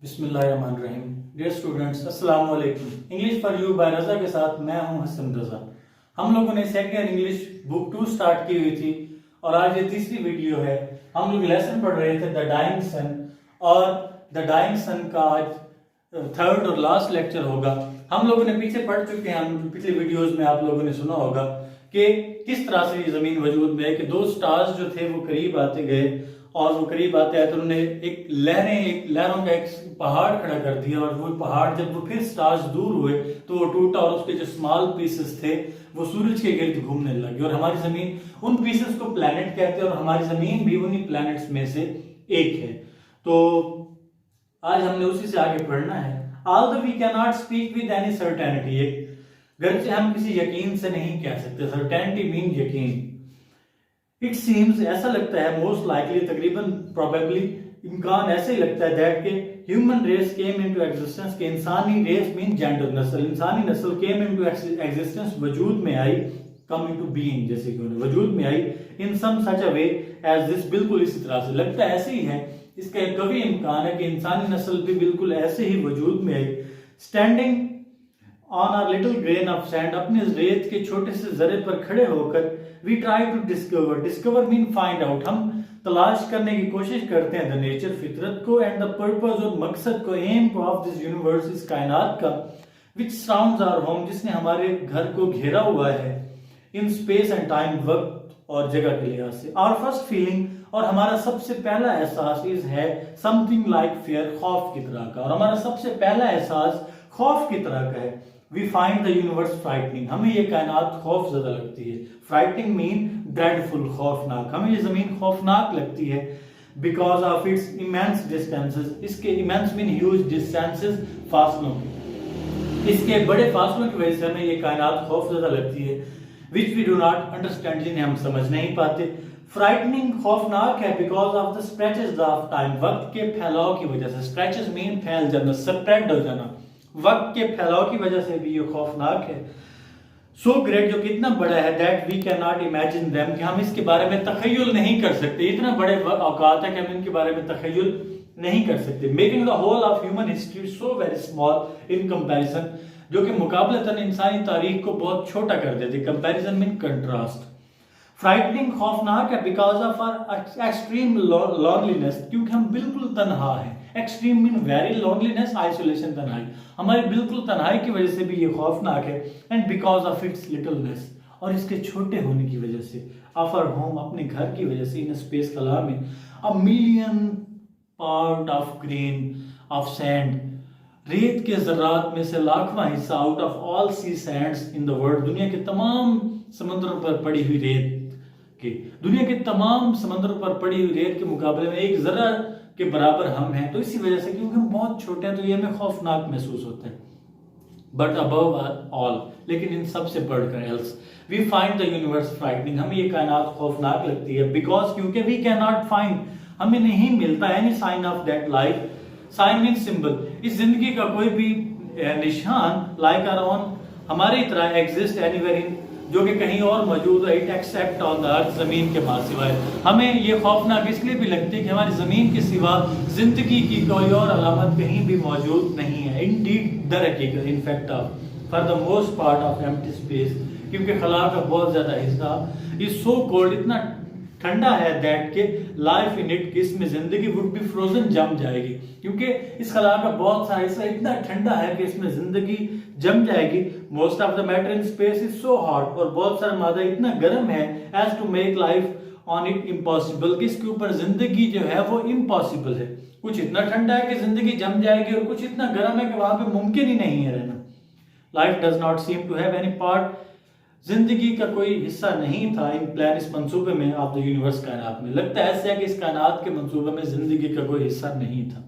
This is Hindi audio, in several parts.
बिस्मिल्लाहिर्रहमानिर्रहीम। डियर स्टूडेंट्स, अस्सलाम वालेकुम। इंग्लिश फॉर यू बाय रजा के साथ मैं हूं हसन रजा। हम लोगों ने सेकेंड इंग्लिश बुक 2 स्टार्ट की हुई थी और आज ये तीसरी वीडियो है। हम लोग लेसन पढ़ रहे थे द डाइंग सन, और द डाइंग सन का आज थर्ड और लास्ट लेक्चर होगा। हम लोगों ने पीछे पढ़ चुके हैं, हम पिछली वीडियोस में आप लोगों ने सुना होगा कि किस तरह से ये जमीन वजूद में है कि दो स्टार्स जो थे वो करीब आते गए, और वो करीब आते आए तो उन्होंने एक लहरों का एक पहाड़ खड़ा कर दिया, और वो पहाड़ जब वो फिर स्टार्स दूर हुए तो वो टूटा और उसके जो स्मॉल पीसेस थे वो सूरज के गिर्द घूमने लगे। और हमारी जमीन उन पीसेस को प्लैनेट कहते हैं और हमारी जमीन भी उन्हीं प्लैनेट्स में से एक है। तो आज हमने उसी से आगे पढ़ना है। Although we cannot speak with any certainty, गर्चे हम किसी यकीन से नहीं कह सकते। certainty mean यकीन। इट सीम्स ऐसा लगता है, मोस्ट लाइकली तकरीबन प्रोबेबली इम्कान ऐसे ही लगता है दैट के human race came into existence, के इंसानी रेस मीन जेंडर नस्ल, इंसानी नस्ल केम इनटू एग्जिस्टेंस वजूद में आई, कम इनटू बीइंग जैसे कि वजूद में आई, इन सम सच अ वे एज दिस, बिल्कुल इसी तरह से लगता है ऐसे ही है। इसका एक कभी इम्कान है कि इंसानी नस्ल भी बिल्कुल ऐसे ही वजूद में आई। Standing on our little grain of sand, अपने रेत के छोटे से जरे पर खड़े होकर, we try to discover, discover mean find out, हम तलाश करने की कोशिश करते हैं द नेचर, फितरत को, एंड द पर्पस और मकसद को, एम ऑफ दिस यूनिवर्स, इस कायनात का, विच सराउंड्स आवर होम, जिसने हमारे घर को घेरा हुआ है, इन स्पेस एंड टाइम, वक्त और जगह के लिहाज से। आवर फर्स्ट फीलिंग, और हमारा सबसे पहला एहसास इज है समथिंग लाइक फियर, खौफ की तरह का, और हमारा सबसे पहला एहसास खौफ की तरह का है। We find the universe frightening, हमें ये कायनात खौफ ज्यादा लगती है। फ्राइटनिंग मीन ड्रेडफुल, खौफनाक, हमें ये जमीन खौफनाक लगती है। Because of its immense distances, इसके इमेंस मीन ह्यूज डिस्टेंसेस, फासलों के, इसके बड़े फासलों की वजह से हमें ये कायनात खौफ ज्यादा लगती है। Which we do not understand, जिन्हें हम समझ नहीं पाते। फ्राइटनिंग खौफनाक है because of the stretches of time, वक्त के फैलाव की वजह से। स्ट्रेचेस मीन फैल जाना, स्प्रेड हो जाना, वक्त के फैलाव की वजह से भी ये खौफनाक है। सो ग्रेट, जो कितना बड़ा है, that we can not imagine them, कि हम इसके बारे में तखय्युल नहीं कर सकते। इतना बड़े औकात है कि हम इनके बारे में तखय्युल नहीं कर सकते। Making the whole of human history so very small in comparison, जो कि मुकाबलतन इंसानी तारीख को बहुत छोटा कर देती। Comparison mean contrast. फ्राइटनिंग खौफनाक है because of our extreme loneliness, क्योंकि हम बिल्कुल तन्हा हैं। Extreme mean very, loneliness isolation, तन्हाई, हमारी बिल्कुल तन्हाई की वजह से भी ये खौफनाक है। And because of its littleness, और इसके छोटे होने की वजह से। ऑफ आवर होम, अपने घर की वजह से। इन स्पेस कला में a million part of grain of sand, रेत के जर्रात में से लाखवां हिस्सा, out of all sea sands in the world, दुनिया के तमाम समंदरों पर पड़ी हुई रेत के, दुनिया के तमाम समंदरों पर पड़ी हुई रेत के मुकाबले में एक जरा के बराबर हम हैं। तो इसी वजह से, क्योंकि हम बहुत छोटे हैं, तो ये हमें खौफनाक महसूस होता है। बट अबव ऑल, लेकिन इन सब से बढ़कर, else we find the universe frightening, हमें ये कायनात खौफनाक लगती है। बिकॉज, क्योंकि वी कैन नॉट फाइंड, हमें नहीं मिलता any sign of that life. Sign mean symbol, इस जिंदगी का कोई भी निशान, लाइक आवर ओन, हमारी तरह, एग्जिस्ट एनीवेयर इन, जो कि कहीं और मौजूद है, it except on the earth, जमीन के बाद सिवाय। हमें ये खौफनाक इसलिए भी लगती है कि हमारी जमीन के सिवा जिंदगी की कोई और अलामत कहीं भी मौजूद नहीं है। इंडीड, दर हकीकत, in fact for the most part of empty space, क्योंकि खला का बहुत ज्यादा हिस्सा इज सो कोल्ड, इतना ठंडा है, दैट के लाइफ इन इट, इसमें जिंदगी वुड बी फ्रोजन, जम जाएगी, क्योंकि इस खला का बहुत सारा हिस्सा इतना ठंडा है कि इसमें जिंदगी जम जाएगी। Most of the matter in space is so hot, और बहुत सारा मादा इतना गर्म है, as to make life on it impossible, कि इसके ऊपर जिंदगी जो है वो इम्पॉसिबल है। कुछ इतना ठंडा है कि जिंदगी जम जाएगी, और कुछ इतना गर्म है कि वहां पे मुमकिन ही नहीं है रहना। Life does not seem to have any part, जिंदगी का कोई हिस्सा नहीं था इन प्लान, इस मंसूबे में, ऑफ द यूनिवर्स, कायनात में। लगता है ऐसा है कि इस कायनात के मंसूबे में जिंदगी का कोई हिस्सा नहीं था।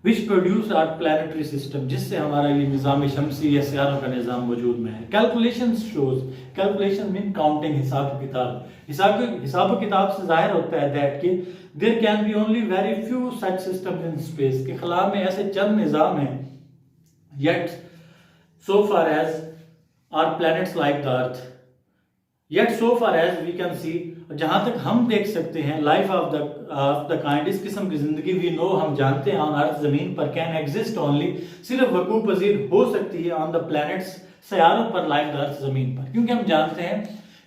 Which produce our planetary system, जिससे हमारा ये निज़ाम शमसी या सियारों का निज़ाम वजूद में है। Calculation shows, calculation mean counting, हिसाब किताब, हिसाब किताब से जाहिर होता है दैट कि there can be only very few such systems in space, के खला में ऐसे चंद निज़ाम हैं। Yet so far as our planets like the earth, yet so far as we can see जहां तक हम देख सकते हैं, लाइफ ऑफ द काइंड, इस किस्म की जिंदगी वी नो, हम जानते हैं, ऑन अर्थ जमीन पर कैन एग्जिस्ट ओनली, सिर्फ वकूफ पजीर हो सकती है ऑन द प्लैनेट्स, सयारों पर, लाइक द अर्थ जमीन पर, क्योंकि हम जानते हैं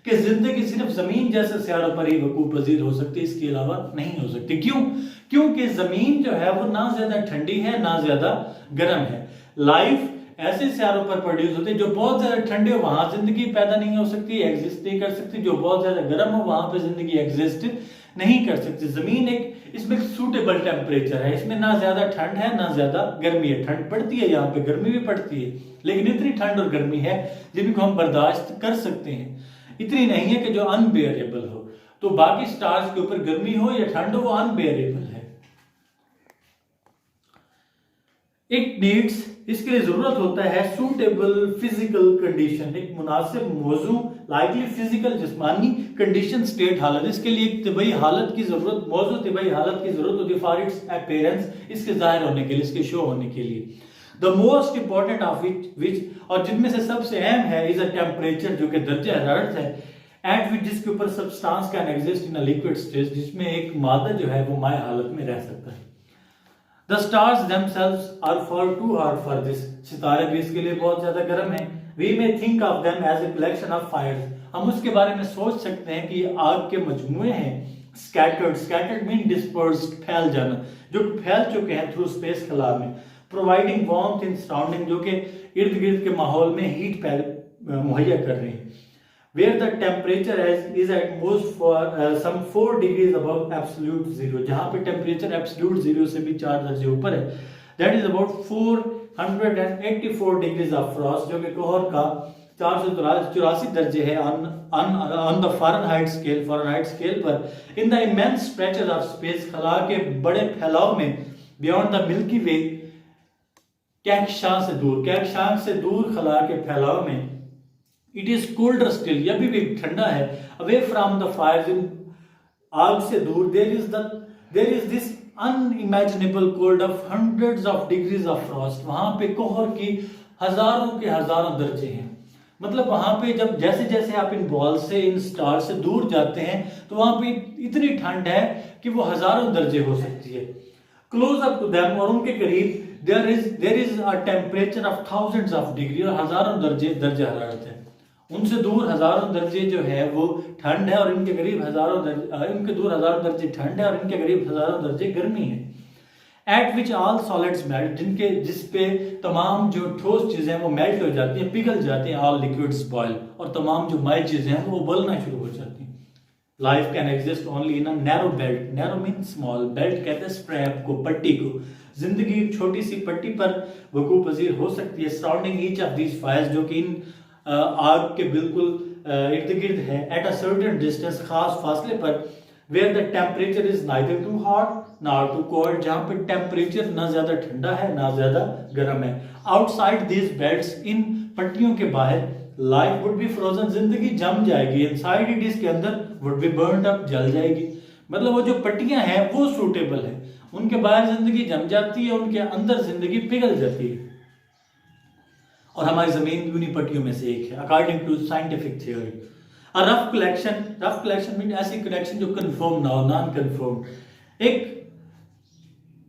कि जिंदगी सिर्फ जमीन जैसे सयारों पर ही वकूफ पजीर हो सकती है, इसके अलावा नहीं हो सकती। क्यों? क्योंकि जमीन जो है वो ना ज्यादा ठंडी है ना ज्यादा गर्म है। लाइफ ऐसे सयारों पर प्रोड्यूस होते हैं जो बहुत ज्यादा ठंडे हो, वहां जिंदगी पैदा नहीं हो सकती, एग्जिस्ट नहीं कर सकती। जो बहुत ज्यादा गर्म हो, वहां पे जिंदगी एग्जिस्ट नहीं कर सकती। जमीन इसमें सूटेबल टेम्परेचर है, इसमें ना ज्यादा ठंड है ना ज्यादा गर्मी है। ठंड पड़ती है यहाँ पे, गर्मी भी पड़ती है, लेकिन इतनी ठंड और गर्मी है जिनको हम बर्दाश्त कर सकते हैं, इतनी नहीं है कि जो अनबेयरेबल हो। तो बाकी स्टार्स के ऊपर गर्मी हो या ठंड हो, वो अनबेयरेबल है। इट नीड्स, इसके लिए जरूरत होता है सूटेबल फिजिकल कंडीशन, एक मुनासिब मौजू, लाइकली फिजिकल जिस्मानी कंडीशन, स्टेट हालत। इसके लिए एक तिबई हालत की जरूरत, मौजू तिबई हालत की जरूरत होती है फॉर इट्स अपीयरेंस, इसके जाहिर होने के लिए, इसके शो होने के लिए। The most important of which, और जिनमें से सबसे अहम है, इज अ टेम्परेचर, जो कि दर्जा हरारत है, एट विच, जिसके ऊपर substance can exist in a liquid state, जिसमें एक मादा जो है वो माय हालत में रह सकता है। The stars themselves are far too hot for this. सितारे भी इसके लिए बहुत ज्यादा गर्म हैं। We may think of them as a collection of fires. हम उसके बारे में सोच सकते हैं कि ये आग के मजमुए हैं। Scattered, scattered mean dispersed, फैल जाना, जो फैल चुके हैं through space खला में। Providing warmth in surrounding, जो कि इर्द गिर्द के माहौल में हीट मुहैया कर रहे हैं। Where the temperature is at most for some 4 degrees above absolute zero, जहाँ पे टेम्परेचर एब्सोल्यूट जीरो से भी 4 दर्जे ऊपर है। That is about 484 degrees of frost, जो कि कोहर का 484 दर्जे है on the Fahrenheit scale पर। In the immense stretches of space, खला के बड़े फैलाव में, beyond the Milky Way, Kahkashan से दूर खला के फैलाव में, इट इज कोल्डर स्टिल, यह भी ठंडा है, अवे फ्रॉम द फायर्स, इन आग से दूर, there is this unimaginable cold of hundreds of degrees of frost, वहां पे कोहर की हजारों के हजारों दर्जे हैं। मतलब वहां पे जब जैसे जैसे आप इन बॉल से, इन स्टार से दूर जाते हैं, तो वहां पे इतनी ठंड है कि वो हजारों दर्जे हो सकती है। क्लोज अप टू देम, और उनके करीब, there is a temperature of thousands of degree, और हजारों दर्जे हरारत है। उनसे दूर हजारों दर्जे जो है वो ठंड है, और इनके करीब इनके दूर हजारों दर्जे ठंड है, और इनके करीब हजारों दर्जे गर्मी है। Eight which all solids melt, जिसपे तमाम जो ठोस चीजें वो मेल्ट हो जाती हैं, पिघल जाती हैं। ऑल लिक्विड्स बॉयल, और तमाम जो माइल चीजें हैं वो उबलना शुरू हो जाती हैं। Life can exist only in a narrow belt, narrow mean small, belt कहते हैं स्ट्रैप को, पट्टी को। जिंदगी छोटी सी पट्टी पर वकूफ पजीर हो सकती है, surrounding each of these fires, जो कि इन आग के बिल्कुल इर्द गिर्द है। एट अ सर्टेन डिस्टेंस, खास फासले पर, where the temperature is neither too hot nor too cold, जहां पे टेम्परेचर ना ज्यादा ठंडा है ना ज्यादा गर्म है। आउटसाइड दीज बेल्ट्स, इन पट्टियों के बाहर, लाइफ वुड बी फ्रोजन, जिंदगी जम जाएगी। इनसाइड इट, इसके अंदर, वुड बी बर्न्ड अप, जल जाएगी। मतलब वो जो पट्टियां हैं वो सूटेबल है, उनके बाहर जिंदगी जम जाती है, उनके अंदर जिंदगी पिघल जाती है। और हमारी जमीन उन्हीं पट्टियों में से एक है, according to scientific theory. Rough collection mean ऐसी कलेक्शन जो कंफर्म ना हो, नॉन कंफर्म। एक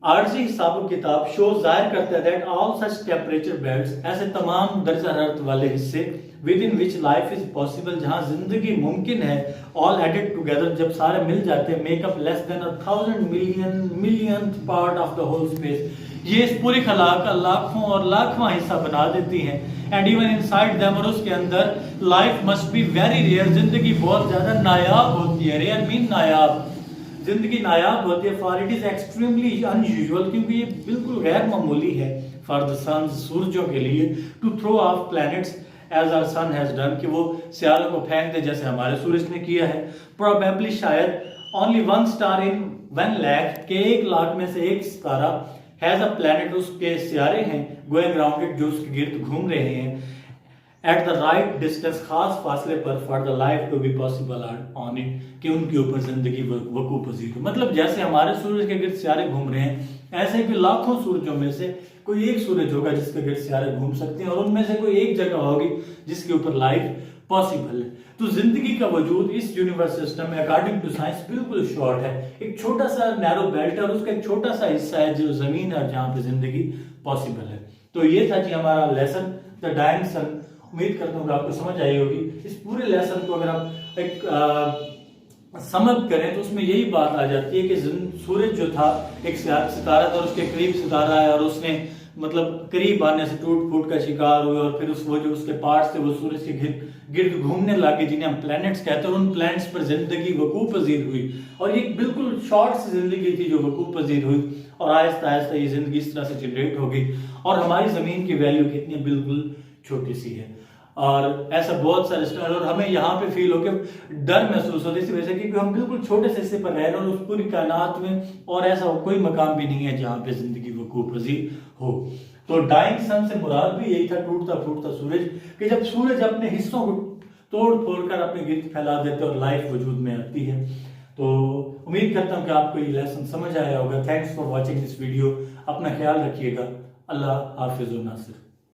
आरजी हिसाब किताब शो जाहिर करता है that all such temperature belts, ऐसे तमाम दर्जा हरारत वाले हिस्से, with in which life is possible, जहां जिंदगी मुमकिन है, ऑल एडेड टुगेदर, जब सारे मिल जाते हैं, make up less than 1000 millionth part of the whole space, ये इस पूरी खला का लाखों और लाखवां हिस्सा बना देती हैं। एंड इवन इनसाइड देम, और उसके अंदर, life must be very rare, जिंदगी बहुत ज्यादा नायाब होती है। रेयर मीन नायाब, जिंदगी नायाब होती है। For it is extremely unusual, क्योंकि ये बिल्कुल गैर मामूली है। फॉर द सन, सूरजों के लिए, to throw off planets as our sun has done, कि वो सियारों को फेंक दे जैसे हमारे सूरज ने किया है। प्रोबेबली शायद only one star in 1 lakh, के 1 लाख में से एक सितारा, हैज अ प्लैनेट, उसके सियारे हैं, गोइंग अराउंड इट, जो उसके गिर्द घूम रहे हैं, एट द राइट डिस्टेंस, खास फासले पर, for the life to be possible on it, कि उनके ऊपर जिंदगी वकूफ पजीर हो। मतलब जैसे हमारे सूरज के गिर्द सियारे घूम रहे हैं, ऐसे कि लाखों सूरजों में से कोई एक सूरज होगा जिसके गिर्द सियारे घूम सकते हैं, और उनमें से कोई एक जगह होगी जिसके ऊपर लाइफ पॉसिबल है। तो जिंदगी का वजूद इस यूनिवर्स सिस्टम में अकॉर्डिंग टू साइंस बिल्कुल शॉर्ट है। एक छोटा सा नैरो बेल्ट है और उसका एक छोटा सा हिस्सा है जो जमीन है जहां पे जिंदगी पॉसिबल है। तो ये था जी हमारा लेसन द डाइंग सन। उम्मीद करता हूँ कि आपको समझ आई होगी। इस पूरे लेसन को अगर आप एक समअप करें तो उसमें यही बात आ जाती है कि सूरज जो था एक सितारा था और उसके करीब सितारा है और उसने मतलब करीब आने से टूट फूट का शिकार हुए और फिर वो जो उसके पार्ट्स थे वो सूरज के गिर्द घूमने लगे जिन्हें हम प्लैनेट्स कहते हैं। उन प्लैनेट्स पर जिंदगी वकूफ पजीर हुई और ये बिल्कुल शॉर्ट सी जिंदगी थी जो वकूफ पजीर हुई और आहिस्ता आहिस्ता ये जिंदगी इस तरह से जनरेट हो गई और हमारी जमीन की वैल्यू कितनी बिल्कुल छोटी सी है। और ऐसा बहुत सारे स्टार और हमें यहाँ पे फील हो के डर महसूस होता है इसी वजह से क्योंकि हम बिल्कुल छोटे से हिस्से पर रह रहे हैं और उस पूरी कायनात में और ऐसा कोई मकाम भी नहीं है जहाँ पे जिंदगी वकूफ पजीर हो। तो डाइंग सन से मुराद भी यही था, टूटता फूटता सूरज, कि जब सूरज अपने हिस्सों को तोड़ फोड़ कर अपने गिर्द फैला देते और लाइफ वजूद में आती है। तो उम्मीद करता हूँ कि आपको ये लेसन समझ आया होगा। Thanks for watching this video. अपना ख्याल रखिएगा। अल्लाह हाफिज नासिर।